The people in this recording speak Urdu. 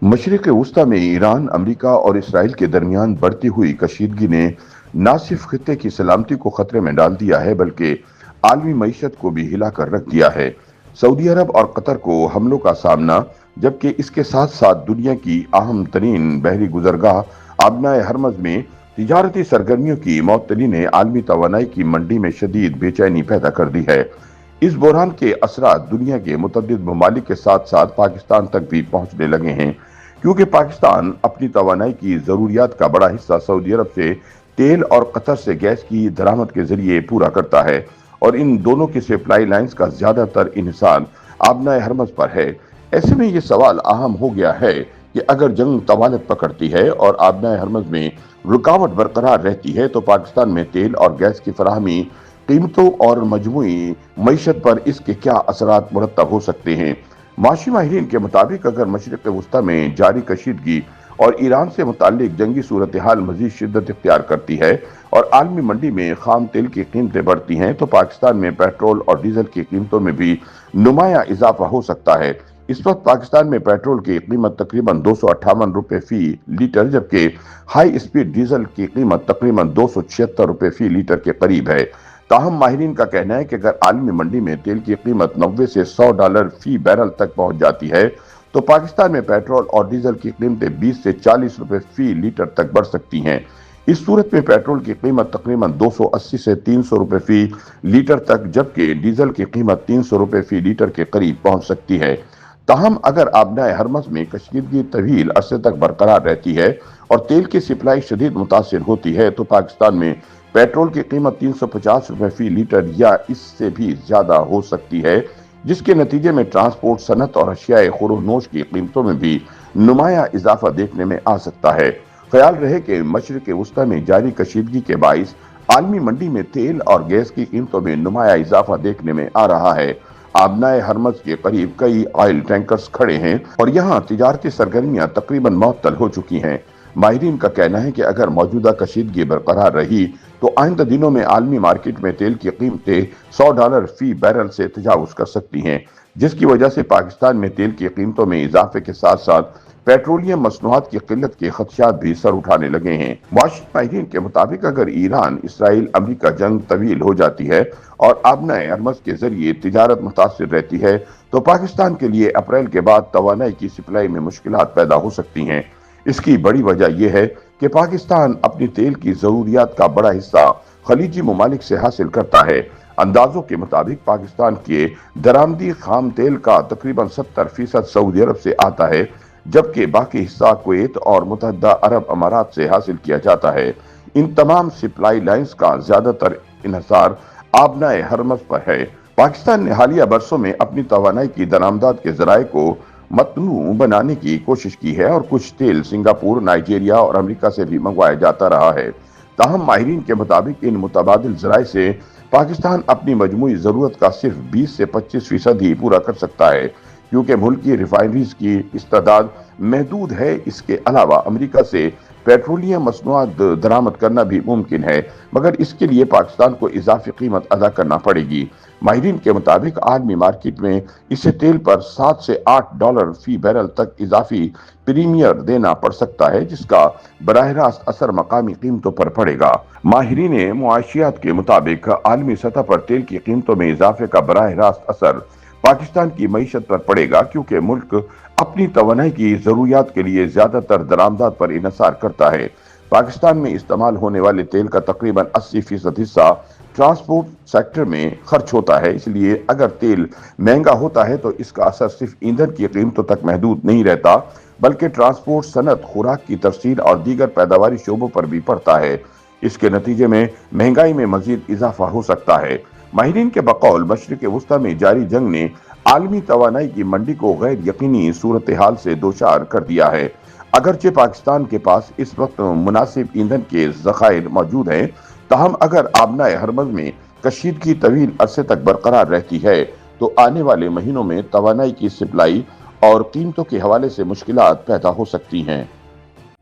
مشرق وسطی میں ایران، امریکہ اور اسرائیل کے درمیان بڑھتی ہوئی کشیدگی نے نہ صرف خطے کی سلامتی کو خطرے میں ڈال دیا ہے بلکہ عالمی معیشت کو بھی ہلا کر رکھ دیا ہے۔ سعودی عرب اور قطر کو حملوں کا سامنا، جبکہ اس کے ساتھ ساتھ دنیا کی اہم ترین بحری گزرگاہ آبنائے ہرمز میں تجارتی سرگرمیوں کی معطلی نے عالمی توانائی کی منڈی میں شدید بے چینی پیدا کر دی ہے۔ اس بحران کے اثرات دنیا کے متعدد ممالک کے ساتھ ساتھ پاکستان تک بھی پہنچنے لگے ہیں، کیونکہ پاکستان اپنی توانائی کی ضروریات کا بڑا حصہ سعودی عرب سے تیل اور قطر سے گیس کی درآمد کے ذریعے پورا کرتا ہے، اور ان دونوں کی سپلائی لائنز کا زیادہ تر انحصار آبنائے ہرمز پر ہے۔ ایسے میں یہ سوال اہم ہو گیا ہے کہ اگر جنگ طوالت پکڑتی ہے اور آبنائے ہرمز میں رکاوٹ برقرار رہتی ہے تو پاکستان میں تیل اور گیس کی فراہمی، قیمتوں اور مجموعی معیشت پر اس کے کیا اثرات مرتب ہو سکتے ہیں۔ معاشی ماہرین کے مطابق اگر مشرق وسطی میں جاری کشیدگی اور ایران سے متعلق جنگی صورتحال مزید شدت اختیار کرتی ہے اور عالمی منڈی میں خام تیل کی قیمتیں بڑھتی ہیں تو پاکستان میں پیٹرول اور ڈیزل کی قیمتوں میں بھی نمایاں اضافہ ہو سکتا ہے۔ اس وقت پاکستان میں پیٹرول کی قیمت تقریباً 258 روپے فی لیٹر، جبکہ ہائی اسپیڈ ڈیزل کی قیمت تقریباً 276 روپے فی لیٹر کے قریب ہے۔ تاہم ماہرین کا کہنا ہے کہ اگر عالمی منڈی میں تیل کی قیمت 90 سے $100 فی بیرل تک پہنچ جاتی ہے تو پاکستان میں پیٹرول اور ڈیزل کی قیمتیں 20 سے 40 روپے فی لیٹر تک بڑھ سکتی ہیں۔ اس صورت میں پیٹرول کی قیمت تقریباً 280 سے 300 روپے فی لیٹر تک، جبکہ ڈیزل کی قیمت 300 روپے فی لیٹر کے قریب پہنچ سکتی ہے۔ تاہم اگر آبنائے ہرمز میں کشیدگی طویل عرصے تک برقرار رہتی ہے اور تیل کی سپلائی شدید متاثر ہوتی ہے تو پاکستان میں پیٹرول کی قیمت 350 روپے فی لیٹر یا اس سے بھی زیادہ ہو سکتی ہے، جس کے نتیجے میں ٹرانسپورٹ صنعت اور اشیاء خوردہ نوش کی قیمتوں میں بھی نمایاں اضافہ دیکھنے میں آ سکتا ہے۔ خیال رہے کہ مشرق وسطی میں جاری کشیدگی کے باعث عالمی منڈی میں تیل اور گیس کی قیمتوں میں نمایاں اضافہ دیکھنے میں آ رہا ہے۔ آبنائے ہرمز کے قریب کئی آئل ٹینکرز کھڑے ہیں اور یہاں تجارتی سرگرمیاں تقریباً معطل ہو چکی ہیں۔ ماہرین کا کہنا ہے کہ اگر موجودہ کشیدگی برقرار رہی تو آئندہ دنوں میں عالمی مارکیٹ میں تیل کی قیمتیں $100 فی بیرل سے تجاوز کر سکتی ہیں، جس کی وجہ سے پاکستان میں تیل کی قیمتوں میں اضافے کے ساتھ ساتھ پیٹرولیم مصنوعات کی قلت کے خدشات بھی سر اٹھانے لگے ہیں۔ معاشی ماہرین کے مطابق اگر ایران، اسرائیل، امریکہ جنگ طویل ہو جاتی ہے اور آبنائے ہرمز کے ذریعے تجارت متاثر رہتی ہے تو پاکستان کے لیے اپریل کے بعد توانائی کی سپلائی میں مشکلات پیدا ہو سکتی ہیں۔ اس کی بڑی وجہ یہ ہے کہ پاکستان اپنی تیل کی ضروریات کا بڑا حصہ خلیجی ممالک سے حاصل کرتا ہے۔ اندازوں کے مطابق پاکستان کے درآمدی خام تیل کا تقریباً 70% سعودی عرب سے آتا ہے، جبکہ باقی حصہ کویت اور متحدہ عرب امارات سے حاصل کیا جاتا ہے۔ ان تمام سپلائی لائنز کا زیادہ تر انحصار آبنائے ہرمز پر ہے۔ پاکستان نے حالیہ برسوں میں اپنی توانائی کی درآمدات کے ذرائع کو متنوع بنانے کی کوشش کی ہے اور کچھ تیل سنگاپور، نائجیریا اور امریکہ سے بھی منگوایا جاتا رہا ہے۔ تاہم ماہرین کے مطابق ان متبادل ذرائع سے پاکستان اپنی مجموعی ضرورت کا صرف 20 سے 25% ہی پورا کر سکتا ہے، کیونکہ ملک کی ریفائنریز کی استعداد محدود ہے۔ اس کے علاوہ امریکہ سے پیٹرولیم مصنوعات درآمد کرنا بھی ممکن ہے، مگر اس کے لیے پاکستان کو اضافی قیمت ادا کرنا پڑے گی۔ ماہرین کے مطابق عالمی مارکیٹ میں اسے تیل پر $7 سے $8 فی بیرل تک اضافی پریمیم دینا پڑ سکتا ہے، جس کا براہ راست اثر مقامی قیمتوں پر پڑے گا۔ ماہرین معاشیات کے مطابق عالمی سطح پر تیل کی قیمتوں میں اضافے کا براہ راست اثر پاکستان کی معیشت پر پڑے گا، کیونکہ ملک اپنی توانائی کی ضروریات کے لیے زیادہ تر درآمدات پر انحصار کرتا ہے۔ پاکستان میں استعمال ہونے والے تیل کا تقریباً 80% حصہ ٹرانسپورٹ سیکٹر میں خرچ ہوتا ہے۔ اس لیے اگر تیل مہنگا ہوتا ہے تو اس کا اثر صرف ایندھن کی قیمتوں تک محدود نہیں رہتا، بلکہ ٹرانسپورٹ صنعت، خوراک کی ترسیل اور دیگر پیداواری شعبوں پر بھی پڑتا ہے۔ اس کے نتیجے میں مہنگائی میں مزید اضافہ ہو سکتا ہے۔ ماہرین کے بقول مشرق وسطی میں جاری جنگ نے عالمی توانائی کی منڈی کو غیر یقینی صورتحال سے دوچار کر دیا ہے۔ اگرچہ پاکستان کے پاس اس وقت مناسب ایندھن کے ذخائر موجود ہیں، تاہم اگر آبنائے ہرمز میں کشیدگی طویل عرصے تک برقرار رہتی ہے تو آنے والے مہینوں میں توانائی کی سپلائی اور قیمتوں کے حوالے سے مشکلات پیدا ہو سکتی ہیں۔